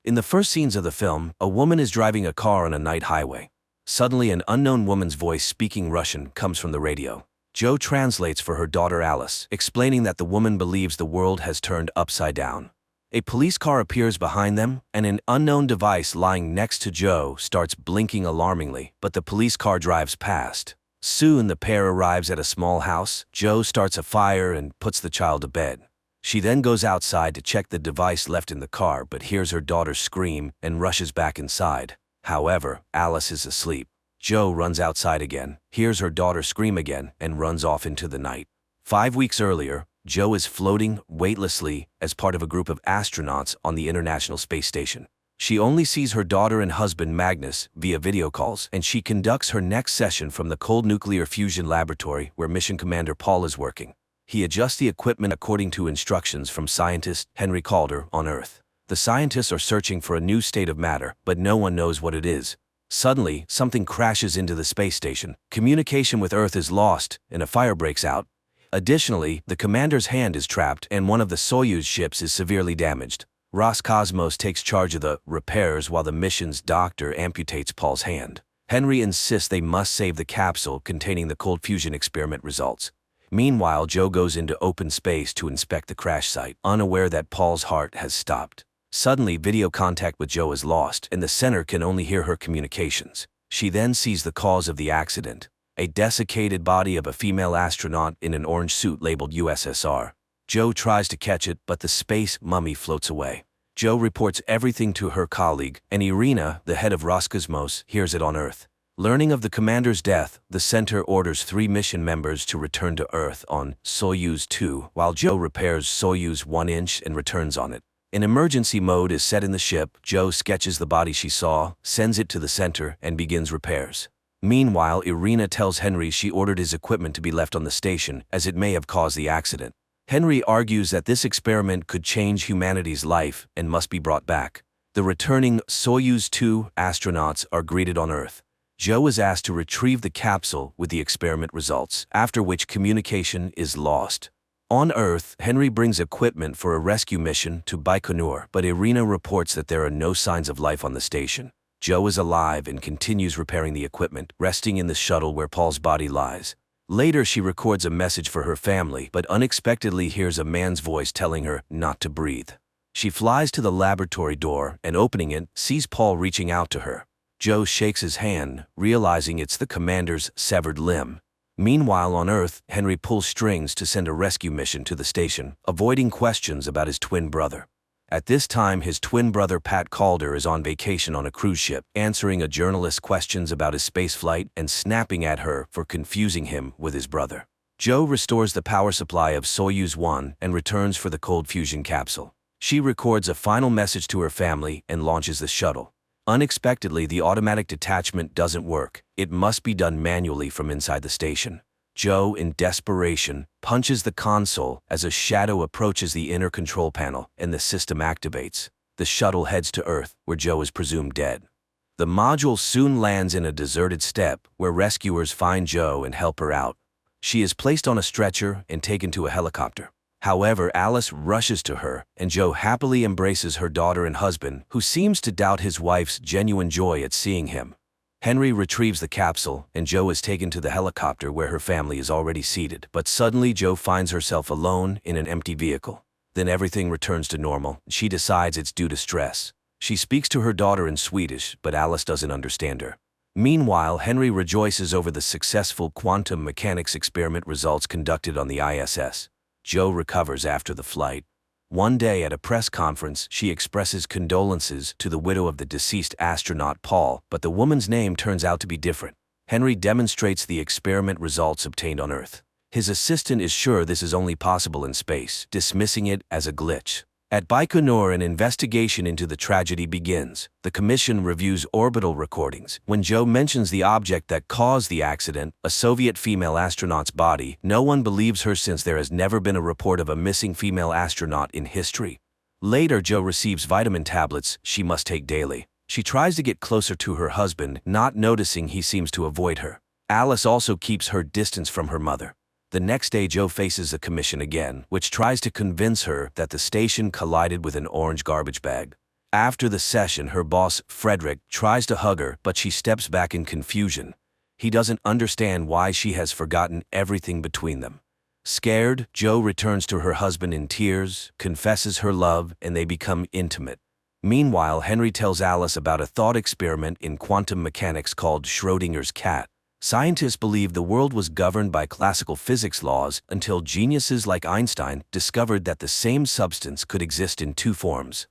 In the first scenes of the film, a woman is driving a car on a night highway. Suddenly, an unknown woman's voice speaking Russian comes from the radio. Joe translates for her daughter Alice, explaining that the woman believes the world has turned upside down. A police car appears behind them, and an unknown device lying next to Joe starts blinking alarmingly, but the police car drives past. Soon, the pair arrives at a small house. Joe starts a fire and puts the child to bed. She then goes outside to check the device left in the car but hears her daughter scream and rushes back inside. However, Alice is asleep. Joe runs outside again, hears her daughter scream again, and runs off into the night. 5 weeks earlier, Joe is floating weightlessly as part of a group of astronauts on the International Space Station. She only sees her daughter and husband Magnus via video calls, and she conducts her next session from the cold nuclear fusion laboratory where Mission Commander Paul is working. He adjusts the equipment according to instructions from scientist Henry Calder on Earth. The scientists are searching for a new state of matter, but no one knows what it is. Suddenly, something crashes into the space station. Communication with Earth is lost, and a fire breaks out. Additionally, the commander's hand is trapped, and one of the Soyuz ships is severely damaged. Roscosmos takes charge of the repairs while the mission's doctor amputates Paul's hand. Henry insists they must save the capsule containing the cold fusion experiment results. Meanwhile, Joe goes into open space to inspect the crash site, unaware that Paul's heart has stopped. Suddenly, video contact with Joe is lost, and the center can only hear her communications. She then sees the cause of the accident: a desiccated body of a female astronaut in an orange suit labeled USSR. Joe tries to catch it, but the space mummy floats away. Joe reports everything to her colleague, and Irina, the head of Roscosmos, hears it on Earth. Learning of the commander's death, the center orders 3 mission members to return to Earth on Soyuz 2, while Joe repairs Soyuz 1-inch and returns on it. An emergency mode is set in the ship. Joe sketches the body she saw, sends it to the center, and begins repairs. Meanwhile, Irina tells Henry she ordered his equipment to be left on the station, as it may have caused the accident. Henry argues that this experiment could change humanity's life and must be brought back. The returning Soyuz 2 astronauts are greeted on Earth. Joe is asked to retrieve the capsule with the experiment results, after which communication is lost. On Earth, Henry brings equipment for a rescue mission to Baikonur, but Irina reports that there are no signs of life on the station. Joe is alive and continues repairing the equipment, resting in the shuttle where Paul's body lies. Later, she records a message for her family, but unexpectedly hears a man's voice telling her not to breathe. She flies to the laboratory door and, opening it, sees Paul reaching out to her. Joe shakes his hand, realizing it's the commander's severed limb. Meanwhile, on Earth, Henry pulls strings to send a rescue mission to the station, avoiding questions about his twin brother. At this time, his twin brother Pat Calder is on vacation on a cruise ship, answering a journalist's questions about his spaceflight and snapping at her for confusing him with his brother. Joe restores the power supply of Soyuz 1 and returns for the cold fusion capsule. She records a final message to her family and launches the shuttle. Unexpectedly, the automatic detachment doesn't work. It must be done manually from inside the station. Joe, in desperation, punches the console as a shadow approaches the inner control panel and the system activates. The shuttle heads to Earth, where Joe is presumed dead. The module soon lands in a deserted steppe, where rescuers find Joe and help her out. She is placed on a stretcher and taken to a helicopter. However, Alice rushes to her, and Joe happily embraces her daughter and husband, who seems to doubt his wife's genuine joy at seeing him. Henry retrieves the capsule, and Joe is taken to the helicopter where her family is already seated. But suddenly, Joe finds herself alone in an empty vehicle. Then everything returns to normal. She decides it's due to stress. She speaks to her daughter in Swedish, but Alice doesn't understand her. Meanwhile, Henry rejoices over the successful quantum mechanics experiment results conducted on the ISS. Joe recovers after the flight. One day at a press conference, she expresses condolences to the widow of the deceased astronaut Paul, but the woman's name turns out to be different. Henry demonstrates the experiment results obtained on Earth. His assistant is sure this is only possible in space, dismissing it as a glitch. At Baikonur, an investigation into the tragedy begins. The commission reviews orbital recordings. When Joe mentions the object that caused the accident, a Soviet female astronaut's body, no one believes her since there has never been a report of a missing female astronaut in history. Later, Joe receives vitamin tablets she must take daily. She tries to get closer to her husband, not noticing he seems to avoid her. Alice also keeps her distance from her mother. The next day, Joe faces the commission again, which tries to convince her that the station collided with an orange garbage bag. After the session, her boss, Frederick, tries to hug her, but she steps back in confusion. He doesn't understand why she has forgotten everything between them. Scared, Jo returns to her husband in tears, confesses her love, and they become intimate. Meanwhile, Henry tells Alice about a thought experiment in quantum mechanics called Schrödinger's cat. Scientists believed the world was governed by classical physics laws until geniuses like Einstein discovered that the same substance could exist in two forms.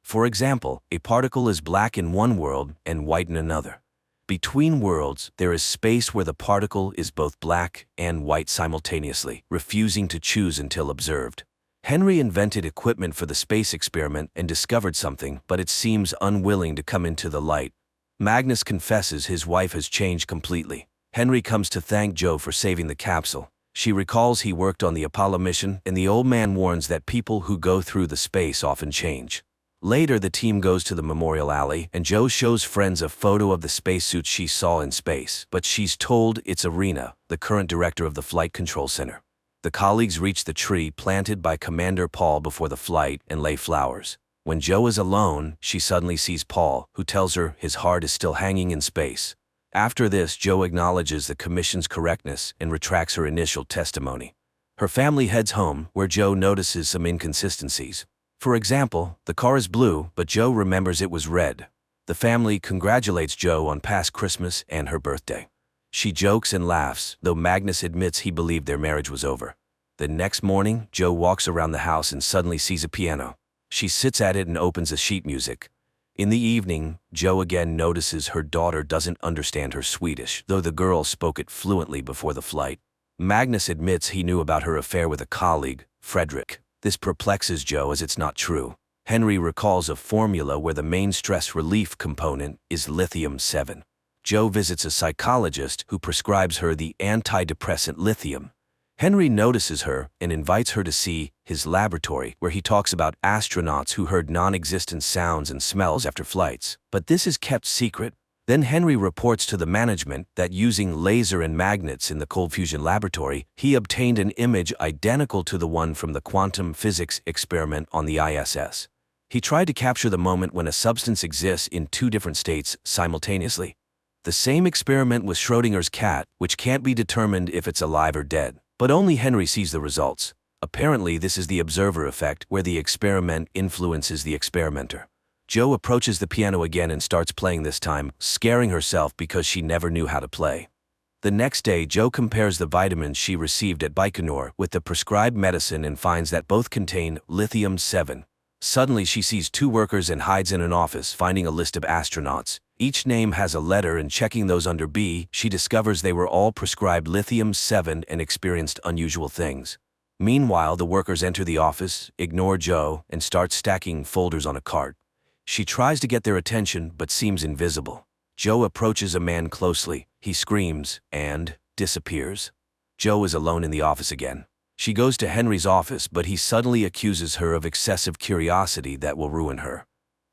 For example, a particle is black in one world and white in another. Between worlds, there is space where the particle is both black and white simultaneously, refusing to choose until observed. Henry invented equipment for the space experiment and discovered something, but it seems unwilling to come into the light. Magnus confesses his wife has changed completely. Henry comes to thank Jo for saving the capsule. She recalls he worked on the Apollo mission, and the old man warns that people who go through the space often change. Later, the team goes to the memorial alley, and Jo shows friends a photo of the spacesuit she saw in space, but she's told it's Irina, the current director of the Flight Control Center. The colleagues reach the tree planted by Commander Paul before the flight and lay flowers. When Jo is alone, she suddenly sees Paul, who tells her his heart is still hanging in space. After this, Jo acknowledges the commission's correctness and retracts her initial testimony. Her family heads home, where Jo notices some inconsistencies. For example, the car is blue, but Jo remembers it was red. The family congratulates Jo on past Christmas and her birthday. She jokes and laughs, though Magnus admits he believed their marriage was over. The next morning, Jo walks around the house and suddenly sees a piano. She sits at it and opens the sheet music. In the evening, Jo again notices her daughter doesn't understand her Swedish, though the girl spoke it fluently before the flight. Magnus admits he knew about her affair with a colleague, Frederick. This perplexes Jo as it's not true. Henry recalls a formula where the main stress relief component is lithium-7. Jo visits a psychologist who prescribes her the antidepressant lithium. Henry notices her and invites her to see his laboratory, where he talks about astronauts who heard non-existent sounds and smells after flights. But this is kept secret. Then Henry reports to the management that using laser and magnets in the cold fusion laboratory, he obtained an image identical to the one from the quantum physics experiment on the ISS. He tried to capture the moment when a substance exists in two different states simultaneously. The same experiment with Schrödinger's cat, which can't be determined if it's alive or dead. But only Henry sees the results. Apparently, this is the observer effect, where the experiment influences the experimenter. Jo approaches the piano again and starts playing this time, scaring herself because she never knew how to play. The next day, Jo compares the vitamins she received at Baikonur with the prescribed medicine and finds that both contain lithium-7. Suddenly, she sees two workers and hides in an office, finding a list of astronauts. Each name has a letter, and checking those under B, she discovers they were all prescribed lithium-7 and experienced unusual things. Meanwhile, the workers enter the office, ignore Jo, and start stacking folders on a cart. She tries to get their attention, but seems invisible. Jo approaches a man closely. He screams and disappears. Jo is alone in the office again. She goes to Henry's office, but he suddenly accuses her of excessive curiosity that will ruin her.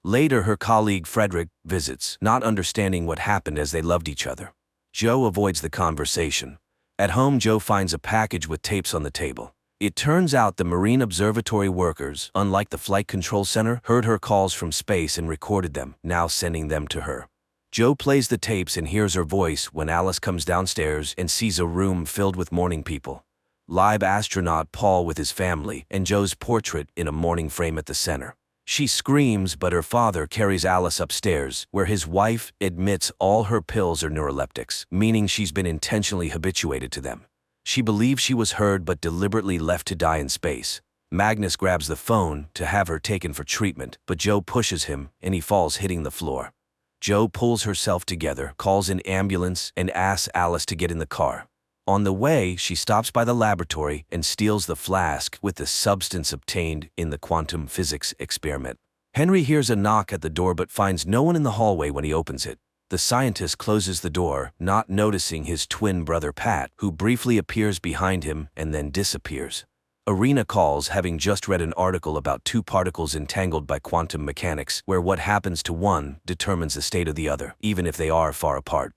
Later, her colleague Frederick visits, not understanding what happened as they loved each other. Jo avoids the conversation. At home, Jo finds a package with tapes on the table. It turns out the Marine Observatory workers, unlike the Flight Control Center, heard her calls from space and recorded them, now sending them to her. Jo plays the tapes and hears her voice when Alice comes downstairs and sees a room filled with mourning people. Live astronaut Paul with his family, and Jo's portrait in a mourning frame at the center. She screams, but her father carries Alice upstairs, where his wife admits all her pills are neuroleptics, meaning she's been intentionally habituated to them. She believes she was heard but deliberately left to die in space. Magnus grabs the phone to have her taken for treatment, but Jo pushes him and he falls, hitting the floor. Jo pulls herself together, calls an ambulance, and asks Alice to get in the car. On the way, she stops by the laboratory and steals the flask with the substance obtained in the quantum physics experiment. Henry hears a knock at the door but finds no one in the hallway when he opens it. The scientist closes the door, not noticing his twin brother Pat, who briefly appears behind him and then disappears. Irina calls, having just read an article about two particles entangled by quantum mechanics, where what happens to one determines the state of the other, even if they are far apart.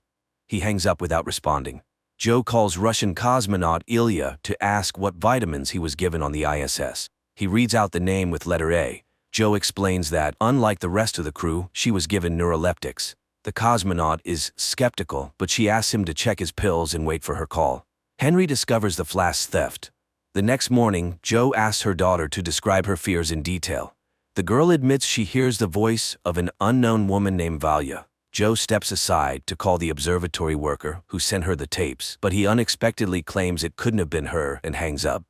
He hangs up without responding. Jo calls Russian cosmonaut Ilya to ask what vitamins he was given on the ISS. He reads out the name with letter A. Joe explains that, unlike the rest of the crew, she was given neuroleptics. The cosmonaut is skeptical, but she asks him to check his pills and wait for her call. Henry discovers the flask theft. The next morning, Joe asks her daughter to describe her fears in detail. The girl admits she hears the voice of an unknown woman named Valia. Joe steps aside to call the observatory worker who sent her the tapes, but he unexpectedly claims it couldn't have been her and hangs up.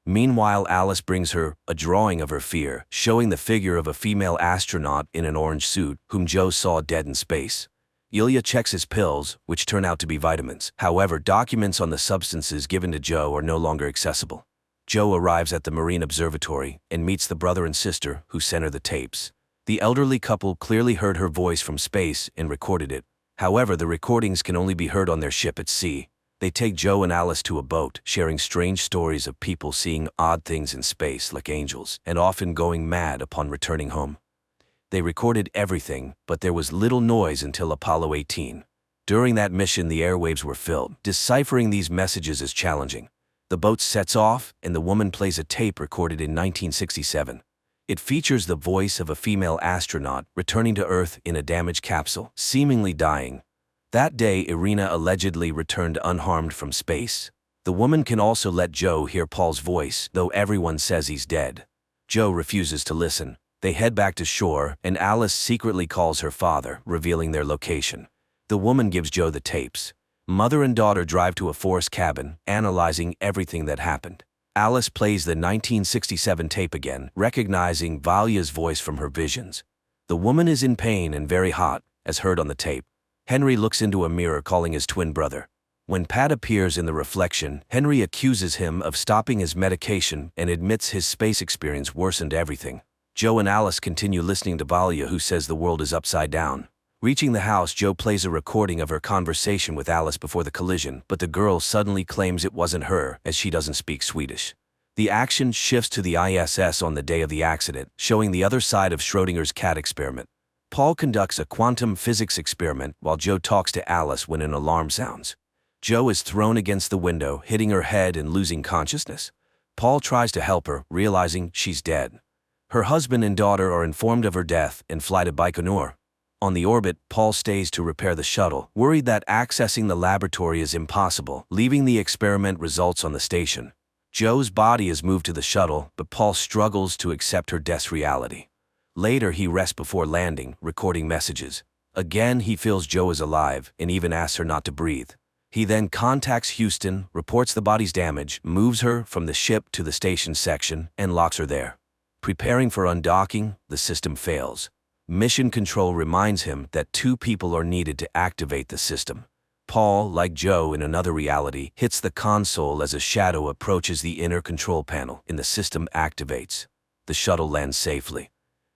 Meanwhile, Alice brings her a drawing of her fear, showing the figure of a female astronaut in an orange suit, whom Joe saw dead in space. Ilya checks his pills, which turn out to be vitamins. However, documents on the substances given to Joe are no longer accessible. Joe arrives at the Marine Observatory and meets the brother and sister who sent her the tapes. The elderly couple clearly heard her voice from space and recorded it. However, the recordings can only be heard on their ship at sea. They take Joe and Alice to a boat, sharing strange stories of people seeing odd things in space like angels, and often going mad upon returning home. They recorded everything, but there was little noise until Apollo 18. During that mission, the airwaves were filled. Deciphering these messages is challenging. The boat sets off, and the woman plays a tape recorded in 1967. It features the voice of a female astronaut returning to Earth in a damaged capsule, seemingly dying. That day, Irina allegedly returned unharmed from space. The woman can also let Joe hear Paul's voice, though everyone says he's dead. Joe refuses to listen. They head back to shore, and Alice secretly calls her father, revealing their location. The woman gives Joe the tapes. Mother and daughter drive to a forest cabin, analyzing everything that happened. Alice plays the 1967 tape again, recognizing Valia's voice from her visions. The woman is in pain and very hot, as heard on the tape. Henry looks into a mirror, calling his twin brother. When Pat appears in the reflection, Henry accuses him of stopping his medication and admits his space experience worsened everything. Joe and Alice continue listening to Valia, who says the world is upside down. Reaching the house, Joe plays a recording of her conversation with Alice before the collision, but the girl suddenly claims it wasn't her, as she doesn't speak Swedish. The action shifts to the ISS on the day of the accident, showing the other side of Schrödinger's cat experiment. Paul conducts a quantum physics experiment while Joe talks to Alice when an alarm sounds. Joe is thrown against the window, hitting her head and losing consciousness. Paul tries to help her, realizing she's dead. Her husband and daughter are informed of her death and fly to Baikonur. On the orbit, Paul stays to repair the shuttle, worried that accessing the laboratory is impossible, leaving the experiment results on the station. Joe's body is moved to the shuttle, but Paul struggles to accept her death's reality. Later, he rests before landing, recording messages. Again, he feels Joe is alive and even asks her not to breathe. He then contacts Houston, reports the body's damage, moves her from the ship to the station section, and locks her there. Preparing for undocking, the system fails. Mission Control reminds him that 2 people are needed to activate the system. Paul, like Joe in another reality, hits the console as a shadow approaches the inner control panel, and the system activates. The shuttle lands safely.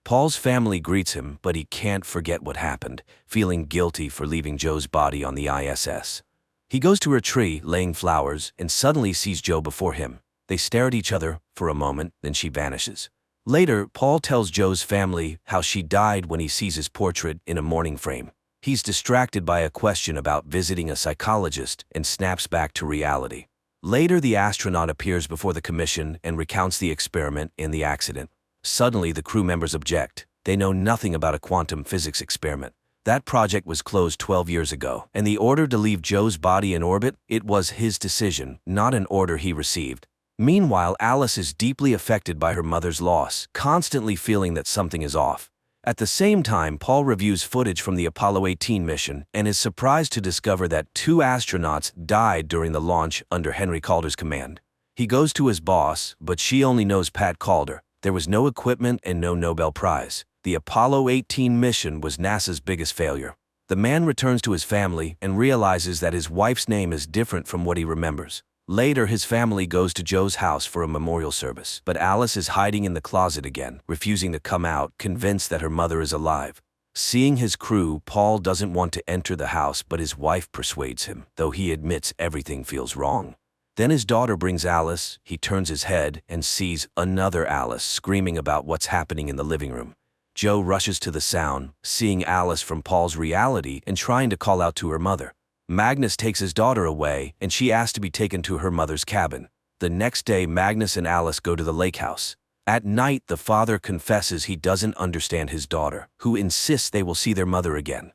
Paul's family greets him, but he can't forget what happened, feeling guilty for leaving Joe's body on the ISS. He goes to her tree, laying flowers, and suddenly sees Joe before him. They stare at each other for a moment, then she vanishes. Later, Paul tells Joe's family how she died when he sees his portrait in a mourning frame. He's distracted by a question about visiting a psychologist and snaps back to reality. Later, the astronaut appears before the commission and recounts the experiment and the accident. Suddenly, the crew members object. They know nothing about a quantum physics experiment. That project was closed 12 years ago, and the order to leave Joe's body in orbit, it was his decision, not an order he received. Meanwhile, Alice is deeply affected by her mother's loss, constantly feeling that something is off. At the same time, Paul reviews footage from the Apollo 18 mission and is surprised to discover that 2 astronauts died during the launch under Henry Calder's command. He goes to his boss, but she only knows Pat Calder. There was no equipment and no Nobel Prize. The Apollo 18 mission was NASA's biggest failure. The man returns to his family and realizes that his wife's name is different from what he remembers. Later, his family goes to Joe's house for a memorial service, but Alice is hiding in the closet again, refusing to come out, convinced that her mother is alive. Seeing his crew, Paul doesn't want to enter the house, but his wife persuades him, though he admits everything feels wrong. Then his daughter brings Alice. He turns his head and sees another Alice screaming about what's happening in the living room. Joe rushes to the sound, seeing Alice from Paul's reality and trying to call out to her mother. Magnus takes his daughter away, and she asks to be taken to her mother's cabin. The next day, Magnus and Alice go to the lake house. At night, the father confesses he doesn't understand his daughter, who insists they will see their mother again.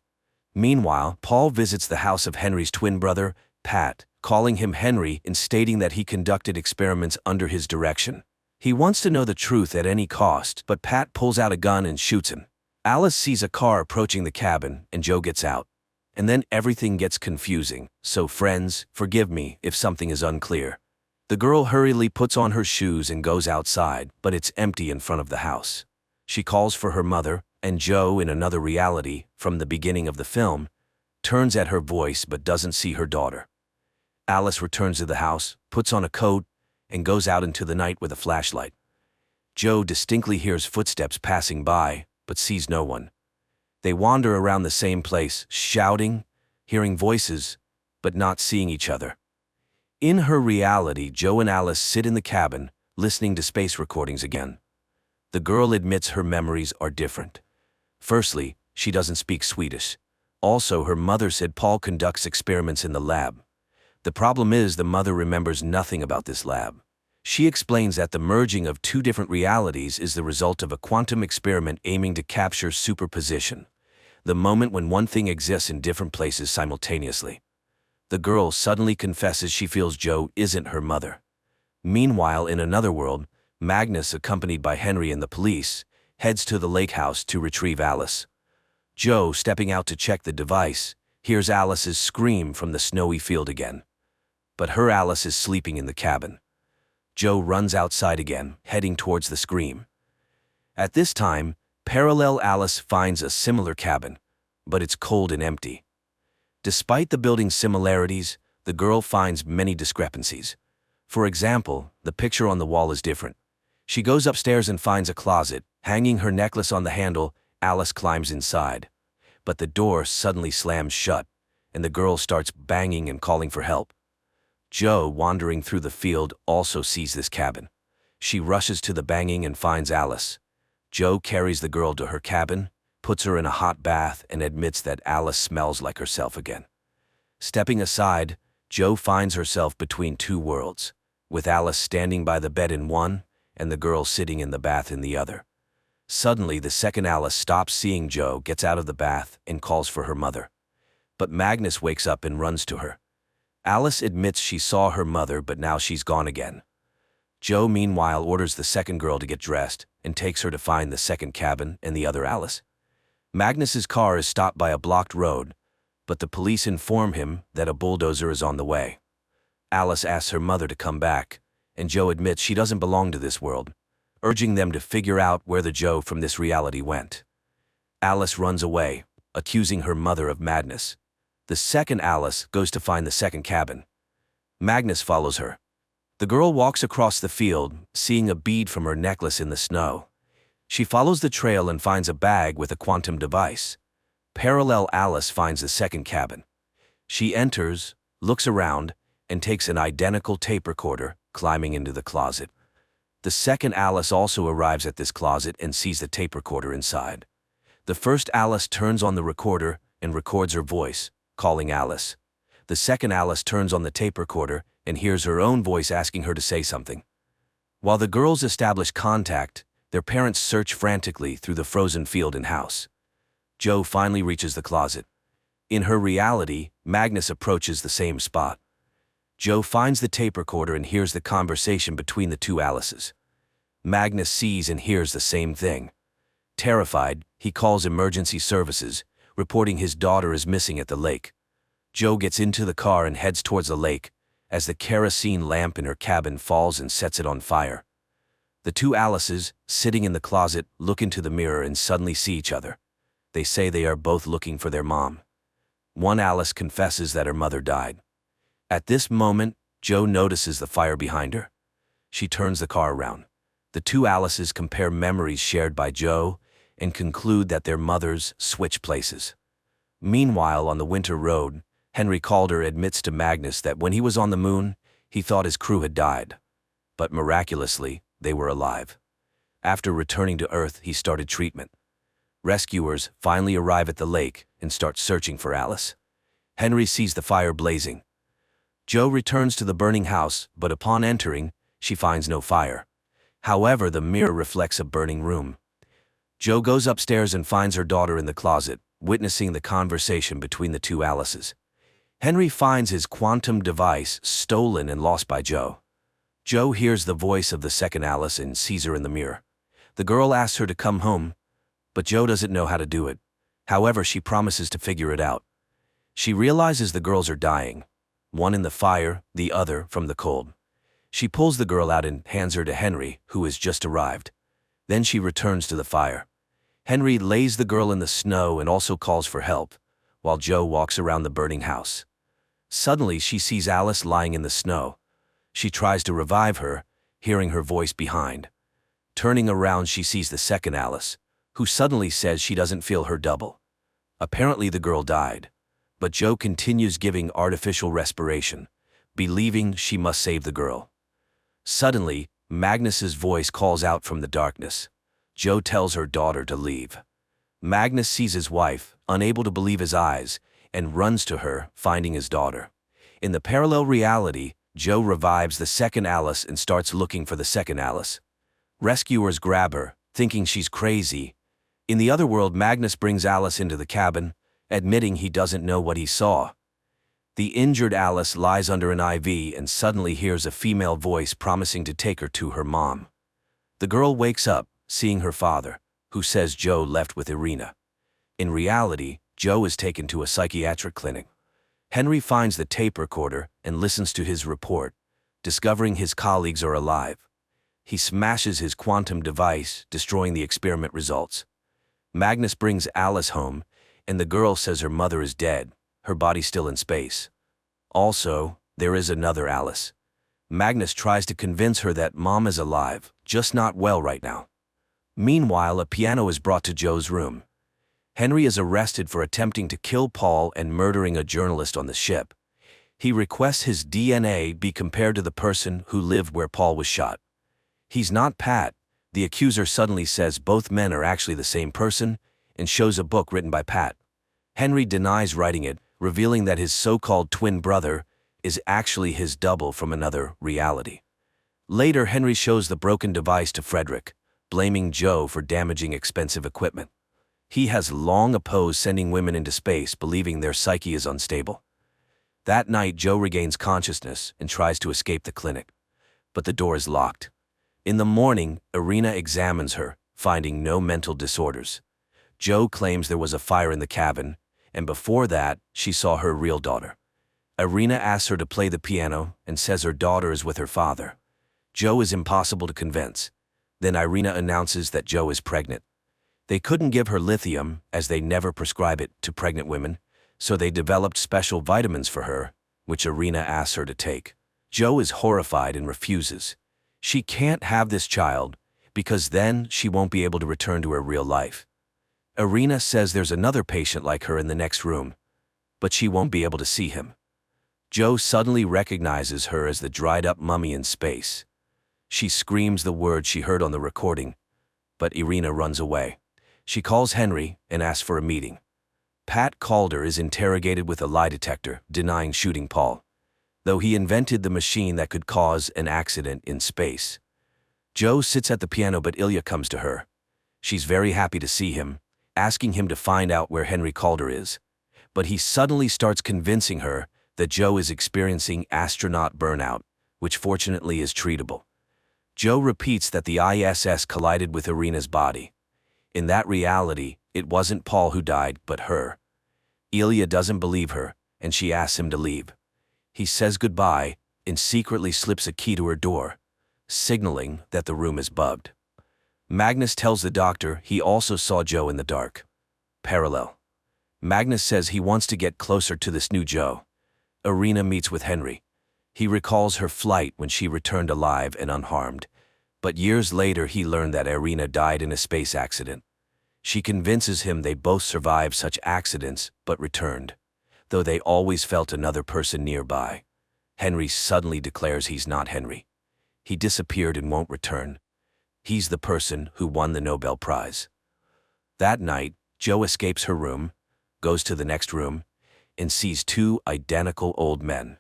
Meanwhile, Paul visits the house of Henry's twin brother, Pat, calling him Henry and stating that he conducted experiments under his direction. He wants to know the truth at any cost, but Pat pulls out a gun and shoots him. Alice sees a car approaching the cabin, and Joe gets out. And then everything gets confusing, so friends, forgive me if something is unclear. The girl hurriedly puts on her shoes and goes outside, but it's empty in front of the house. She calls for her mother, and Joe, in another reality, from the beginning of the film, turns at her voice but doesn't see her daughter. Alice returns to the house, puts on a coat, and goes out into the night with a flashlight. Joe distinctly hears footsteps passing by, but sees no one. They wander around the same place, shouting, hearing voices, but not seeing each other. In her reality, Joe and Alice sit in the cabin, listening to space recordings again. The girl admits her memories are different. Firstly, she doesn't speak Swedish. Also, her mother said Paul conducts experiments in the lab. The problem is the mother remembers nothing about this lab. She explains that the merging of two different realities is the result of a quantum experiment aiming to capture superposition, the moment when one thing exists in different places simultaneously. The girl suddenly confesses she feels Joe isn't her mother. Meanwhile, in another world, Magnus, accompanied by Henry and the police, heads to the lake house to retrieve Alice. Joe, stepping out to check the device, hears Alice's scream from the snowy field again. But her Alice is sleeping in the cabin. Joe runs outside again, heading towards the scream. At this time, parallel Alice finds a similar cabin, but it's cold and empty. Despite the building's similarities, the girl finds many discrepancies. For example, the picture on the wall is different. She goes upstairs and finds a closet. Hanging her necklace on the handle, Alice climbs inside. But the door suddenly slams shut, and the girl starts banging and calling for help. Joe, wandering through the field, also sees this cabin. She rushes to the banging and finds Alice. Joe carries the girl to her cabin, puts her in a hot bath, and admits that Alice smells like herself again. Stepping aside, Joe finds herself between two worlds, with Alice standing by the bed in one, and the girl sitting in the bath in the other. Suddenly, the second Alice stops seeing Joe, gets out of the bath, and calls for her mother. But Magnus wakes up and runs to her. Alice admits she saw her mother, but now she's gone again. Joe, meanwhile, orders the second girl to get dressed and takes her to find the second cabin and the other Alice. Magnus's car is stopped by a blocked road, but the police inform him that a bulldozer is on the way. Alice asks her mother to come back, and Joe admits she doesn't belong to this world, urging them to figure out where the Joe from this reality went. Alice runs away, accusing her mother of madness. The second Alice goes to find the second cabin. Magnus follows her. The girl walks across the field, seeing a bead from her necklace in the snow. She follows the trail and finds a bag with a quantum device. Parallel Alice finds the second cabin. She enters, looks around, and takes an identical tape recorder, climbing into the closet. The second Alice also arrives at this closet and sees the tape recorder inside. The first Alice turns on the recorder and records her voice, calling Alice. The second Alice turns on the tape recorder and hears her own voice asking her to say something. While the girls establish contact, their parents search frantically through the frozen field and house. Joe finally reaches the closet. In her reality, Magnus approaches the same spot. Joe finds the tape recorder and hears the conversation between the two Alices. Magnus sees and hears the same thing. Terrified, he calls emergency services, reporting his daughter is missing at the lake. Joe gets into the car and heads towards the lake, as the kerosene lamp in her cabin falls and sets it on fire. The two Alices, sitting in the closet, look into the mirror and suddenly see each other. They say they are both looking for their mom. One Alice confesses that her mother died. At this moment, Joe notices the fire behind her. She turns the car around. The two Alices compare memories shared by Joe and conclude that their mothers switch places. Meanwhile, on the winter road, Henry Calder admits to Magnus that when he was on the moon, he thought his crew had died. But miraculously, they were alive. After returning to Earth, he started treatment. Rescuers finally arrive at the lake and start searching for Alice. Henry sees the fire blazing. Joe returns to the burning house, but upon entering, she finds no fire. However, the mirror reflects a burning room. Jo goes upstairs and finds her daughter in the closet, witnessing the conversation between the two Alices. Henry finds his quantum device stolen and lost by Jo. Jo hears the voice of the second Alice and sees her in the mirror. The girl asks her to come home, but Jo doesn't know how to do it. However, she promises to figure it out. She realizes the girls are dying, one in the fire, the other from the cold. She pulls the girl out and hands her to Henry, who has just arrived. Then she returns to the fire. Henry lays the girl in the snow and also calls for help, while Jo walks around the burning house. Suddenly, she sees Alice lying in the snow. She tries to revive her, hearing her voice behind. Turning around, she sees the second Alice, who suddenly says she doesn't feel her double. Apparently, the girl died, but Jo continues giving artificial respiration, believing she must save the girl. Suddenly, Magnus's voice calls out from the darkness. Jo tells her daughter to leave. Magnus sees his wife, unable to believe his eyes, and runs to her, finding his daughter. In the parallel reality, Jo revives the second Alice and starts looking for the second Alice. Rescuers grab her, thinking she's crazy. In the other world, Magnus brings Alice into the cabin, admitting he doesn't know what he saw. The injured Alice lies under an IV and suddenly hears a female voice promising to take her to her mom. The girl wakes up, seeing her father, who says Jo left with Irina. In reality, Jo is taken to a psychiatric clinic. Henry finds the tape recorder and listens to his report, discovering his colleagues are alive. He smashes his quantum device, destroying the experiment results. Magnus brings Alice home, and the girl says her mother is dead, her body still in space. Also, there is another Alice. Magnus tries to convince her that mom is alive, just not well right now. Meanwhile, a piano is brought to Jo's room. Henry is arrested for attempting to kill Paul and murdering a journalist on the ship. He requests his DNA be compared to the person who lived where Paul was shot. He's not Pat. The accuser suddenly says both men are actually the same person and shows a book written by Pat. Henry denies writing it, revealing that his so-called twin brother is actually his double from another reality. Later, Henry shows the broken device to Frederick, blaming Jo for damaging expensive equipment. He has long opposed sending women into space, believing their psyche is unstable. That night, Jo regains consciousness and tries to escape the clinic, but the door is locked. In the morning, Irina examines her, finding no mental disorders. Jo claims there was a fire in the cabin, and before that, she saw her real daughter. Irina asks her to play the piano and says her daughter is with her father. Jo is impossible to convince. Then Irina announces that Jo is pregnant. They couldn't give her lithium, as they never prescribe it to pregnant women, so they developed special vitamins for her, which Irina asks her to take. Jo is horrified and refuses. She can't have this child, because then she won't be able to return to her real life. Irina says there's another patient like her in the next room, but she won't be able to see him. Jo suddenly recognizes her as the dried-up mummy in space. She screams the words she heard on the recording, but Irina runs away. She calls Henry and asks for a meeting. Pat Calder is interrogated with a lie detector, denying shooting Paul, though he invented the machine that could cause an accident in space. Jo sits at the piano, but Ilya comes to her. She's very happy to see him, asking him to find out where Henry Calder is. But he suddenly starts convincing her that Jo is experiencing astronaut burnout, which fortunately is treatable. Jo repeats that the ISS collided with Irina's body. In that reality, it wasn't Paul who died, but her. Ilya doesn't believe her, and she asks him to leave. He says goodbye and secretly slips a key to her door, signaling that the room is bugged. Magnus tells the doctor he also saw Jo in the dark. Parallel. Magnus says he wants to get closer to this new Jo. Irina meets with Henry. He recalls her flight when she returned alive and unharmed, but years later he learned that Irina died in a space accident. She convinces him they both survived such accidents but returned, though they always felt another person nearby. Henry suddenly declares he's not Henry. He disappeared and won't return. He's the person who won the Nobel Prize. That night, Jo escapes her room, goes to the next room, and sees two identical old men.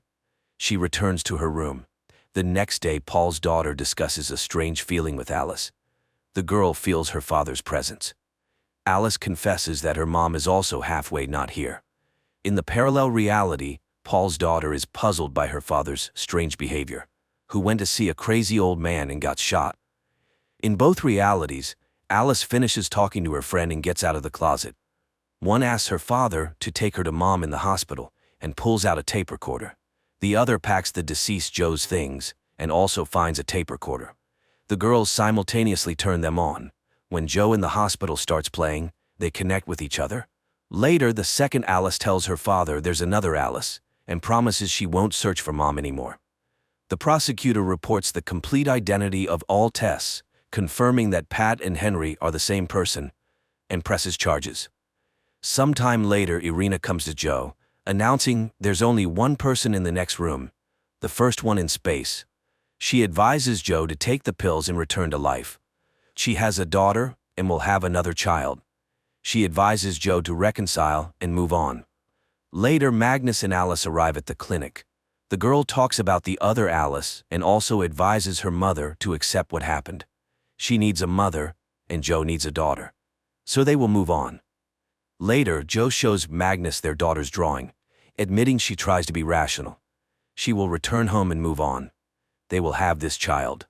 She returns to her room. The next day, Paul's daughter discusses a strange feeling with Alice. The girl feels her father's presence. Alice confesses that her mom is also halfway not here. In the parallel reality, Paul's daughter is puzzled by her father's strange behavior, who went to see a crazy old man and got shot. In both realities, Alice finishes talking to her friend and gets out of the closet. One asks her father to take her to mom in the hospital and pulls out a tape recorder. The other packs the deceased Joe's things and also finds a tape recorder. The girls simultaneously turn them on. When Joe in the hospital starts playing, they connect with each other. Later, the second Alice tells her father there's another Alice and promises she won't search for mom anymore. The prosecutor reports the complete identity of all tests, confirming that Pat and Henry are the same person, and presses charges. Sometime later, Irina comes to Joe, announcing there's only one person in the next room, the first one in space. She advises Joe to take the pills and return to life. She has a daughter and will have another child. She advises Joe to reconcile and move on. Later, Magnus and Alice arrive at the clinic. The girl talks about the other Alice and also advises her mother to accept what happened. She needs a mother, and Joe needs a daughter. So they will move on. Later, Joe shows Magnus their daughter's drawing, admitting she tries to be rational. She will return home and move on. They will have this child.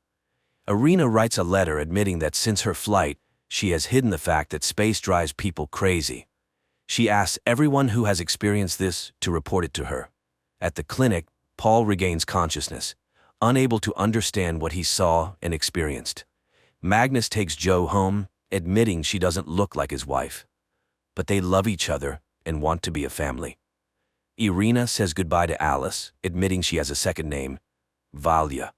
Irina writes a letter admitting that since her flight, she has hidden the fact that space drives people crazy. She asks everyone who has experienced this to report it to her. At the clinic, Paul regains consciousness, unable to understand what he saw and experienced. Magnus takes Joe home, admitting she doesn't look like his wife. But they love each other and want to be a family. Irina says goodbye to Alice, admitting she has a second name, Valia.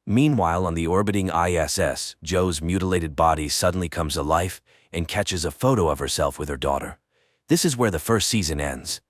Meanwhile, on the orbiting ISS, Joe's mutilated body suddenly comes to life and catches a photo of herself with her daughter. This is where the first season ends.